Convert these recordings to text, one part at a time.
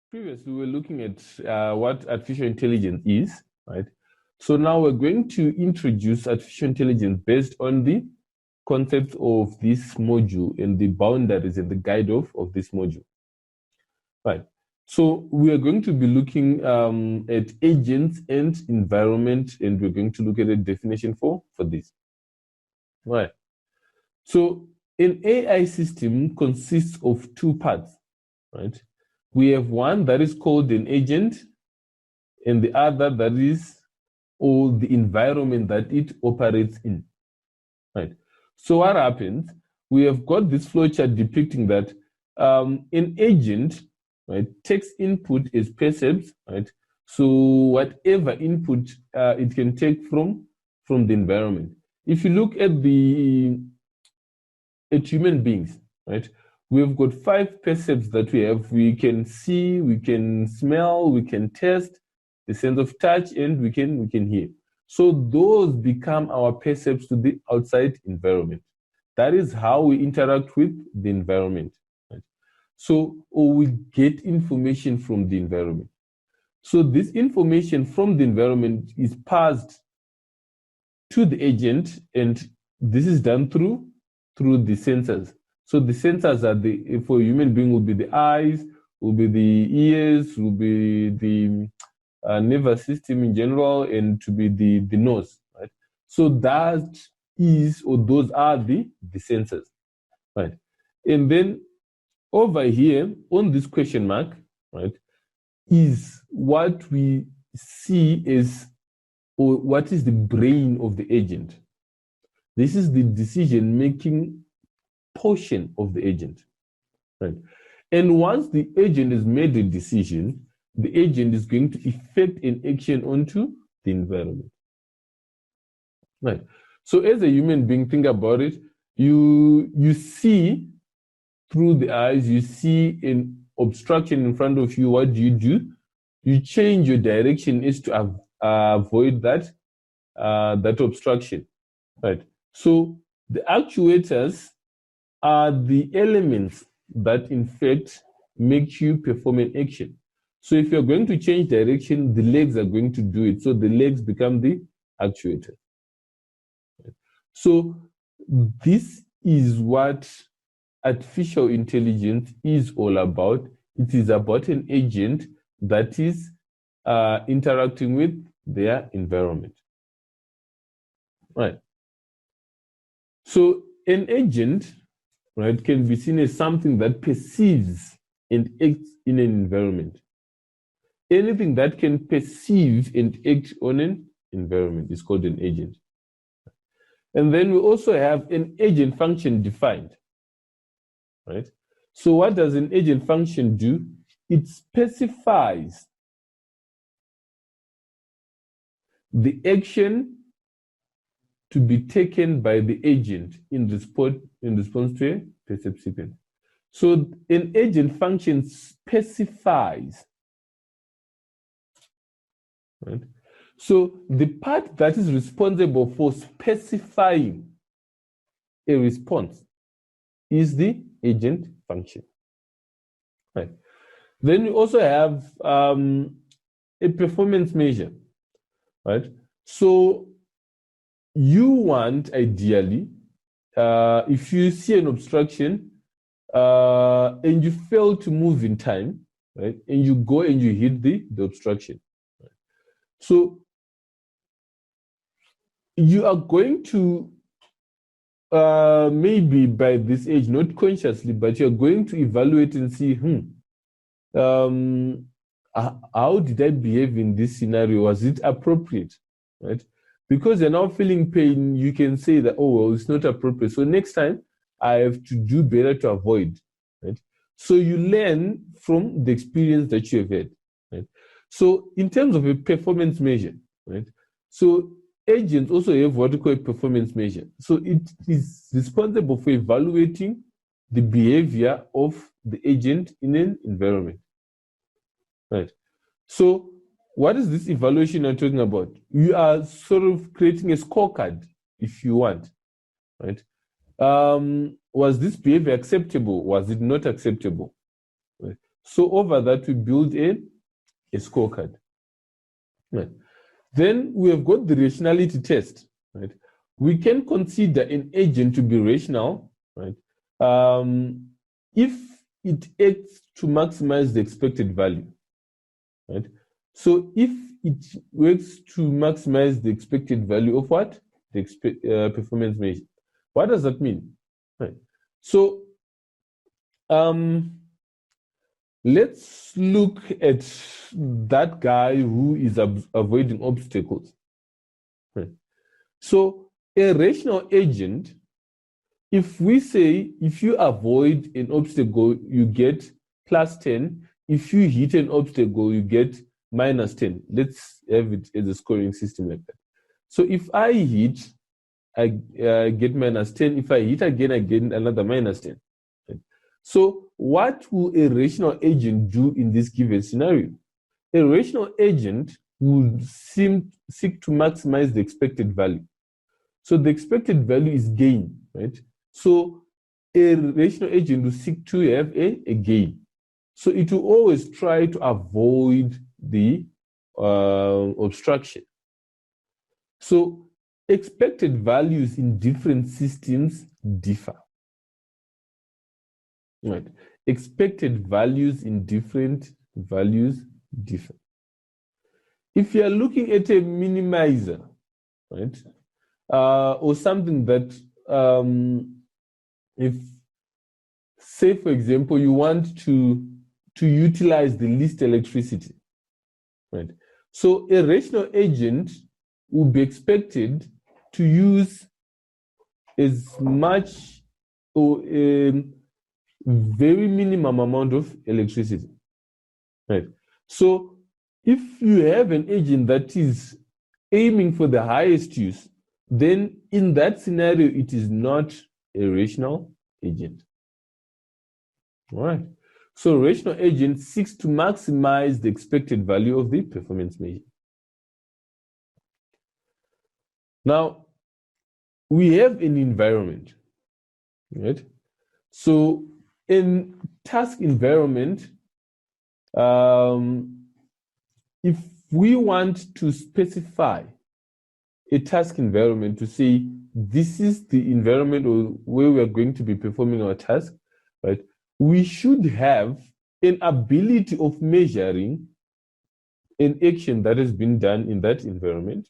Previously, we were looking at what artificial intelligence is, right? So now we're going to introduce artificial intelligence based on the concepts of this module and the boundaries and the guide of this module, right? So we are going to be looking at agents and environment, and we're going to look at a definition for this, right? So an AI system consists of two parts, right? We have one that is called an agent, and the other that is the environment that it operates in, right? So what happens? We have got this flowchart depicting that an agent, right, takes input as percepts, right? So whatever input it can take from the environment. If you look at human beings, right? We've got 5 percepts that we have. We can see, we can smell, we can taste, the sense of touch, and we can hear. So those become our percepts to the outside environment. That is how we interact with the environment, right? So we get information from the environment. So this information from the environment is passed to the agent, and this is done through the sensors. So the sensors are for a human being will be the eyes, will be the ears, will be the nervous system in general, and to be the nose, right? So that is, or those are the sensors, right? And then over here on this question mark, right, is what we see as, or what is the brain of the agent. This is the decision-making portion of the agent, right? And once the agent has made a decision, the agent is going to effect an action onto the environment, right? So as a human being, think about it. You see through the eyes, you see an obstruction in front of you. What do? You change your direction is to avoid that obstruction, right? So the actuators are the elements that in fact make you perform an action. So if you're going to change direction, the legs are going to do it. So the legs become the actuator. So this is what artificial intelligence is all about. It is about an agent that is interacting with their environment, right? So an agent, right, can be seen as something that perceives and acts in an environment. Anything that can perceive and act on an environment is called an agent. And then we also have an agent function defined, right? So what does an agent function do? It specifies the action to be taken by the agent in response to a percept sequence. So an agent function specifies, right? So the part that is responsible for specifying a response is the agent function, right? Then we also have a performance measure, right? So you want, ideally, if you see an obstruction and you fail to move in time, right, and you go and you hit the obstruction, right? So you are going to maybe by this age, not consciously, but you're going to evaluate and see, how did I behave in this scenario? Was it appropriate, right? Because you're now feeling pain, you can say that, oh, well, it's not appropriate. So next time, I have to do better to avoid, right? So you learn from the experience that you have had, right? So in terms of a performance measure, right? So agents also have what we call a performance measure. So it is responsible for evaluating the behavior of the agent in an environment, right? So what is this evaluation you're talking about? You are sort of creating a scorecard, if you want, right? Was this behavior acceptable? Was it not acceptable? Right? So over that, we build a scorecard. Right. Then we have got the rationality test. Right. We can consider an agent to be rational, right, if it acts to maximize the expected value. Right. So if it works to maximize the expected value of what? The performance measure. What does that mean? Right. So let's look at that guy who is avoiding obstacles. Right. So a rational agent, if we say if you avoid an obstacle, you get plus 10. If you hit an obstacle, you get minus 10. Let's have it as a scoring system like that. So if I hit, I get minus 10. If I hit again, I get another minus 10. Right? So what will a rational agent do in this given scenario? A rational agent will seek to maximize the expected value. So the expected value is gain, right? So a rational agent will seek to have a gain. So it will always try to avoid the obstruction. So expected values in different systems differ. Right. Expected values in different values differ. If you are looking at a minimizer, right, or something that, if, say, for example, you want to utilize the least electricity, right? So a rational agent will be expected to use as much or a very minimum amount of electricity, right? So if you have an agent that is aiming for the highest use, then in that scenario, it is not a rational agent. All right. So rational agent seeks to maximize the expected value of the performance measure. Now, we have an environment, right? So in task environment, if we want to specify a task environment to say this is the environment where we are going to be performing our task, right? We should have an ability of measuring an action that has been done in that environment.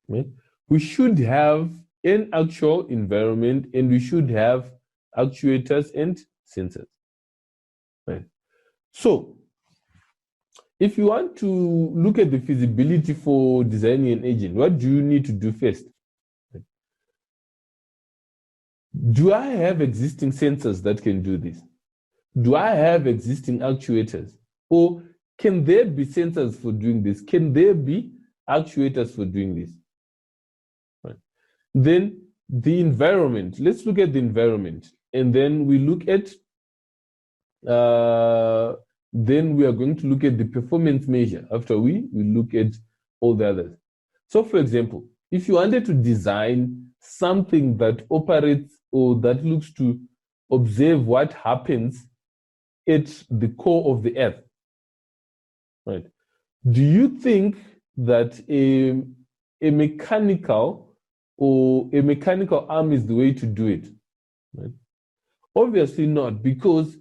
Right? We should have an actual environment, and we should have actuators and sensors. Right? So if you want to look at the feasibility for designing an agent, what do you need to do first? Do I have existing sensors that can do this? Do I have existing actuators? Or can there be sensors for doing this? Can there be actuators for doing this? Right. Then the environment. Let's look at the environment. And then we look at, then we are going to look at the performance measure after we look at all the others. So for example, if you wanted to design something that operates or that looks to observe what happens at the core of the earth, right? Do you think that a mechanical arm is the way to do it? Right? Obviously not, because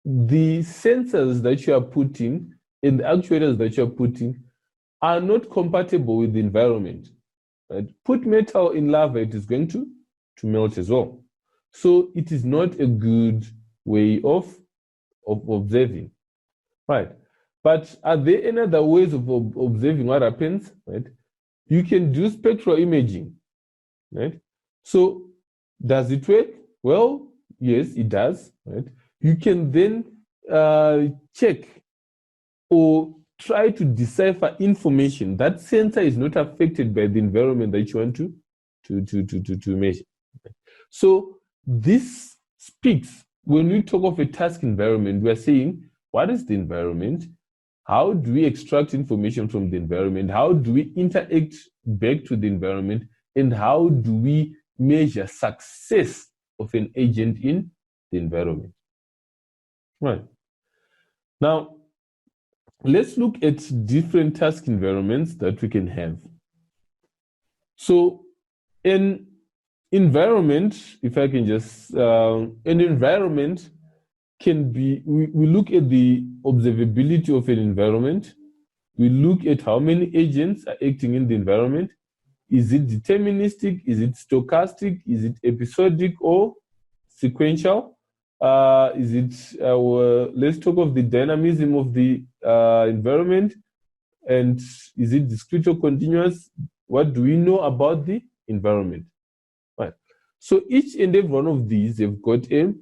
the sensors that you are putting and the actuators that you are putting are not compatible with the environment. Right? Put metal in lava, it is going to melt as well. So it is not a good way of observing, right? But are there any other ways of observing what happens, right? You can do spectral imaging, right? So does it work? Well, yes, it does, right? You can then check or try to decipher information. That sensor is not affected by the environment that you want to measure. So this speaks, when we talk of a task environment, we are saying, what is the environment? How do we extract information from the environment? How do we interact back to the environment? And how do we measure success of an agent in the environment? Right. Now, let's look at different task environments that we can have. So, an environment, if I can just, an environment can be, we look at the observability of an environment. We look at how many agents are acting in the environment. Is it deterministic? Is it stochastic? Is it episodic or sequential? Let's talk of the dynamism of the environment. And is it discrete or continuous? What do we know about the environment? Right. So each and every one of these have got a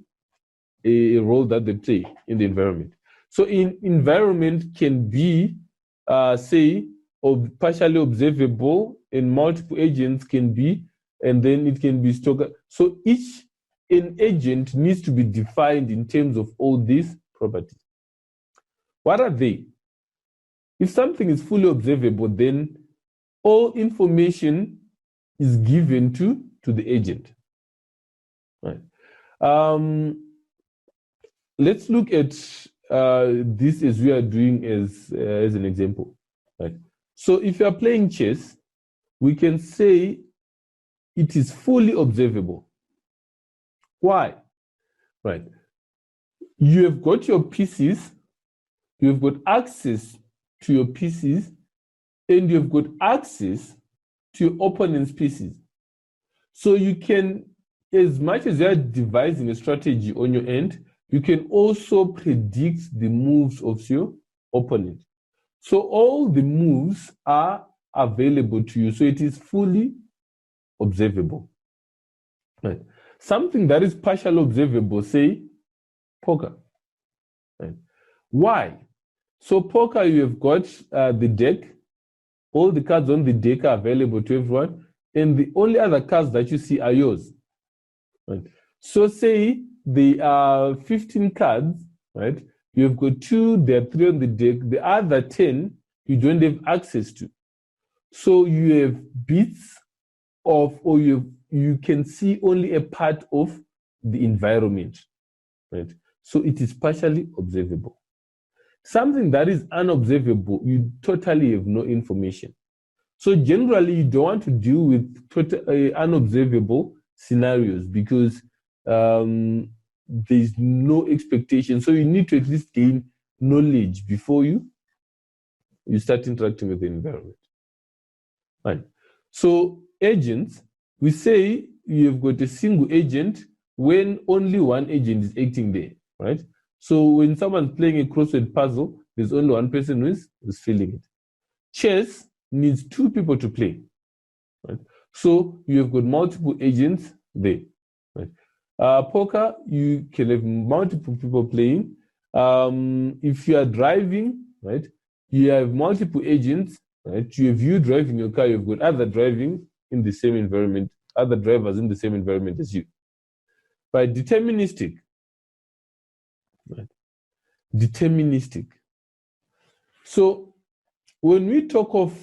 role that they play in the environment. So environment can be, say, partially observable, and multiple agents can be, and then it can be stochastic. So an agent needs to be defined in terms of all these properties. What are they? If something is fully observable, then all information is given to the agent. Right. Let's look at this as we are doing as an example. Right. So if you are playing chess, we can say it is fully observable. Why? Right. You have got your pieces, you have got access to your pieces, and you have got access to your opponent's pieces. So you can, as much as you are devising a strategy on your end, you can also predict the moves of your opponent. So all the moves are available to you. So it is fully observable. Right. Something that is partially observable, say poker. Right. Why? So poker, you have got the deck. All the cards on the deck are available to everyone, and the only other cards that you see are yours. Right. So say there are 15 cards, right? You have got 2, there are 3 on the deck. The other 10 you don't have access to. So you have bits of, or you can see only a part of the environment, right? So it is partially observable. Something that is unobservable, you totally have no information. So generally, you don't want to deal with unobservable scenarios because there's no expectation. So you need to at least gain knowledge before you start interacting with the environment. Right. So agents, we say you have got a single agent when only one agent is acting there, right? So when someone's playing a crossword puzzle, there's only one person who's filling it. Chess needs 2 people to play, right? So you have got multiple agents there, right? Poker, you can have multiple people playing. If you are driving, right, you have multiple agents, right? You have you driving your car, you've got other driving in the same environment, other drivers in the same environment as you. But deterministic, right? Deterministic. So when we talk of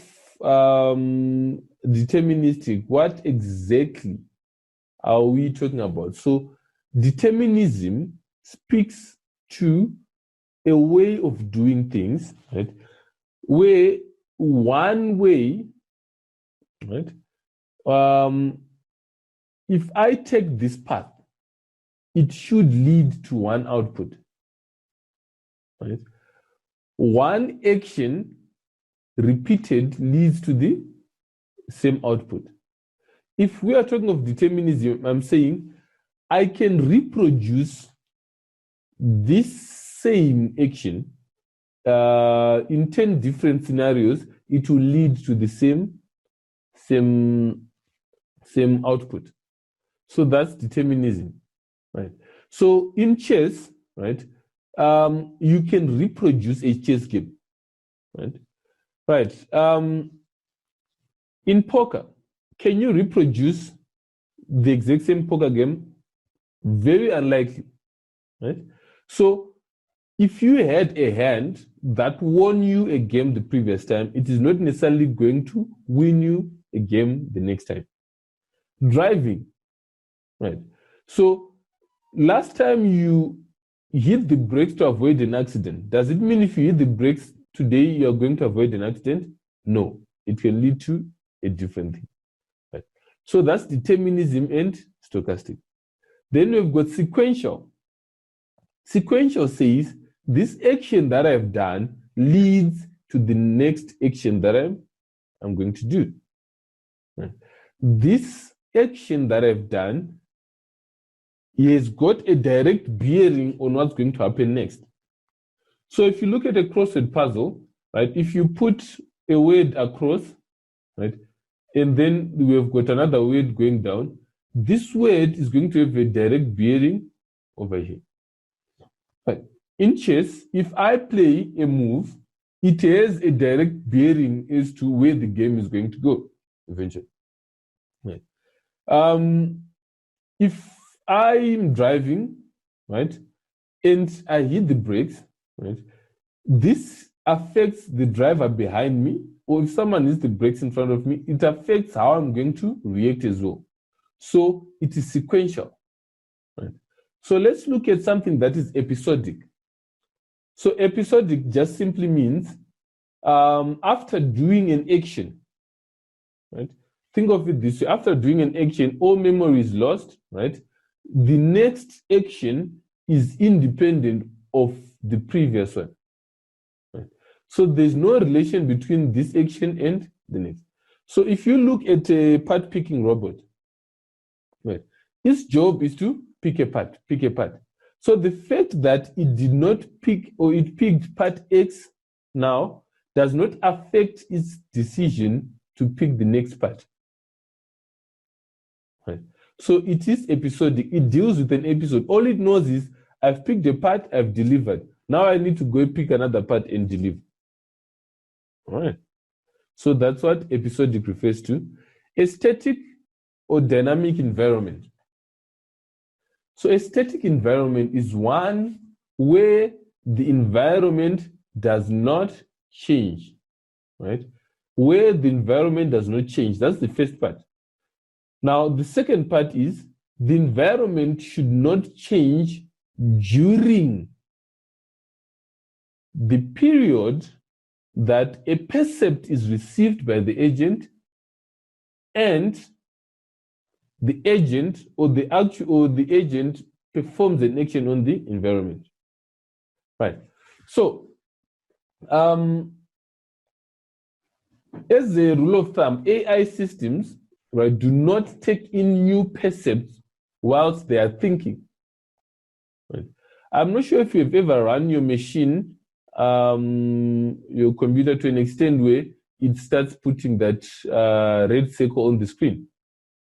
deterministic, what exactly are we talking about? So determinism speaks to a way of doing things, right? Where one way, right? If I take this path, it should lead to one output, right? One action repeated leads to the same output. If we are talking of determinism, I'm saying I can reproduce this same action in 10 different scenarios. It will lead to the same output. So that's determinism, right? So in chess, right, you can reproduce a chess game, right? Right. In poker, can you reproduce the exact same poker game? Very unlikely, right? So if you had a hand that won you a game the previous time, it is not necessarily going to win you a game the next time. Driving, right? So last time you hit the brakes to avoid an accident. Does it mean if you hit the brakes today, you're going to avoid an accident? No, it can lead to a different thing. Right? So that's determinism and stochastic. Then we've got sequential. Sequential says this action that I've done leads to the next action that I'm going to do. Right? This action that I've done has got a direct bearing on what's going to happen next. So if you look at a crossword puzzle, right, if you put a word across, right, and then we've got another word going down, this word is going to have a direct bearing over here. Right. In chess, if I play a move, it has a direct bearing as to where the game is going to go eventually. Right. If I'm driving, right, and I hit the brakes, right, this affects the driver behind me, or if someone hits the brakes in front of me, it affects how I'm going to react as well. So it is sequential. Right? So let's look at something that is episodic. So episodic just simply means after doing an action, right? Think of it this way: after doing an action, all memory is lost, right? The next action is independent of the previous one. Right? So there's no relation between this action and the next. So if you look at a part picking robot, right, its job is to pick a part. So the fact that it did not pick, or it picked part X now, does not affect its decision to pick the next part. Right? So it is episodic. It deals with an episode. All it knows is I've picked a part, I've delivered. Now I need to go pick another part and deliver. All right. So that's what episodic refers to. A static or dynamic environment. So a static environment is one where the environment does not change, right? Where the environment does not change. That's the first part. Now, the second part is the environment should not change during the period that a percept is received by the agent and the agent or the agent performs an action on the environment. Right. So, as a rule of thumb, AI systems, right, do not take in new percepts whilst they are thinking. Right. I'm not sure if you've ever run your machine, your computer, to an extent where it starts putting that red circle on the screen.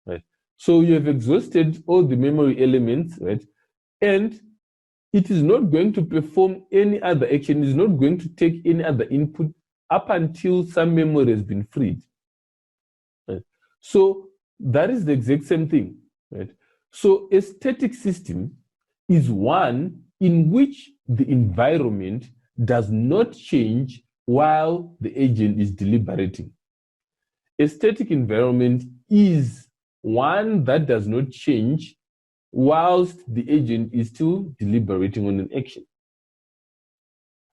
Right. So you have exhausted all the memory elements, right? And it is not going to perform any other action. It is not going to take any other input up until some memory has been freed. Right? So that is the exact same thing. Right? So a static system is one in which the environment does not change while the agent is deliberating. A static environment is one that does not change whilst the agent is still deliberating on an action.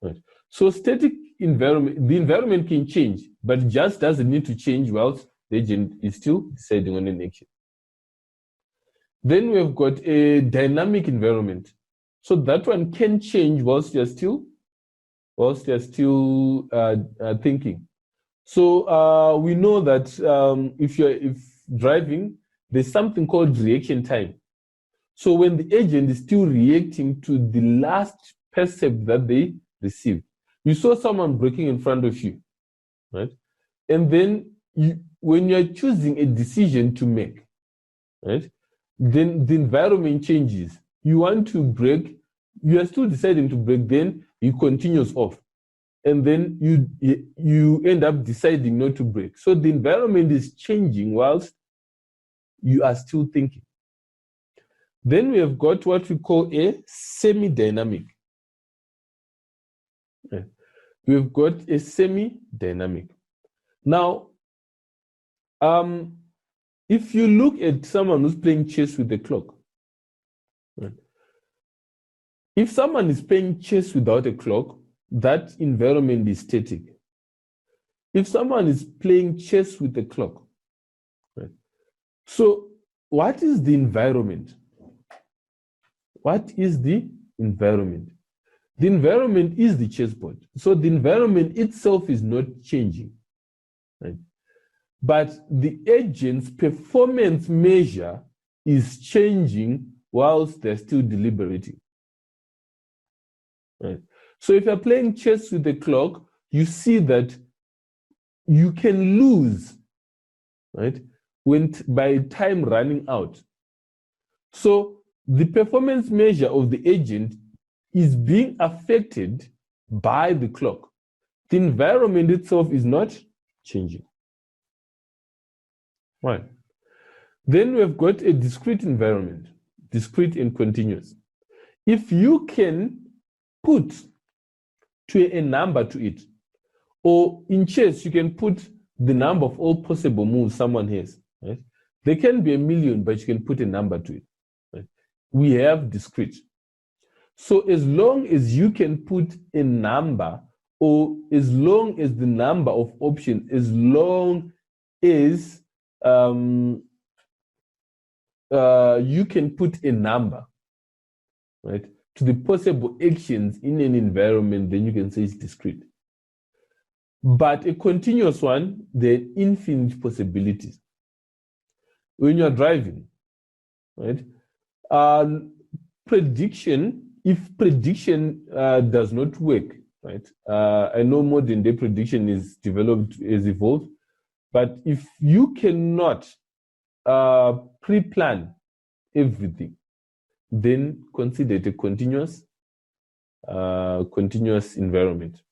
Right. So static environment, the environment can change, but it just doesn't need to change whilst the agent is still deciding on an action. Then we've got a dynamic environment. So that one can change whilst you're still thinking. So we know that if driving, there's something called reaction time. So when the agent is still reacting to the last percept that they received, you saw someone braking in front of you, right? And then when you're choosing a decision to make, right, then the environment changes. You want to brake, you are still deciding to brake, then you continues off. And then you end up deciding not to brake. So the environment is changing whilst you are still thinking. Then we have got what we call a semi-dynamic. We've got a semi-dynamic. Now, if you look at someone who's playing chess with the clock, right, If someone is playing chess without a clock, that environment is static. If someone is playing chess with a clock, right? So what is the environment? What is the environment? The environment is the chessboard. So the environment itself is not changing, right? But the agent's performance measure is changing whilst they're still deliberating, right? So if you're playing chess with the clock, you see that you can lose, right, by time running out. So the performance measure of the agent is being affected by the clock. The environment itself is not changing. Right. Then we've got a discrete environment, discrete and continuous. If you can put a number to it, or in chess, you can put the number of all possible moves someone has, right? There can be 1,000,000, but you can put a number to it, right? We have discrete. So as long as you can put a number, or as long as the number of options, as long as you can put a number, right, to the possible actions in an environment, then you can say it's discrete. But a continuous one, there are infinite possibilities. When you're driving, right, prediction, if prediction does not work, right, I know modern day prediction is developed, is evolved, but if you cannot pre-plan everything, then consider it a continuous environment,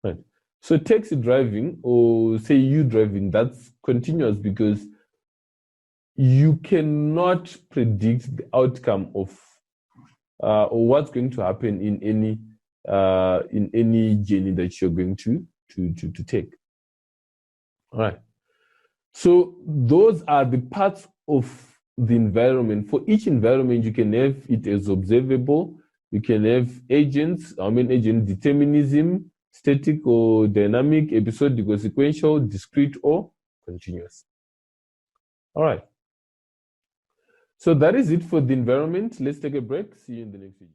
right? So taxi driving, or say you driving, that's continuous because you cannot predict the outcome of or what's going to happen in any journey that you're going to take. All right. So those are the parts of the environment. For each environment, you can have it as observable. You can have agents, agent determinism, static or dynamic, episodic or sequential, discrete or continuous. All right. So that is it for the environment. Let's take a break. See you in the next video.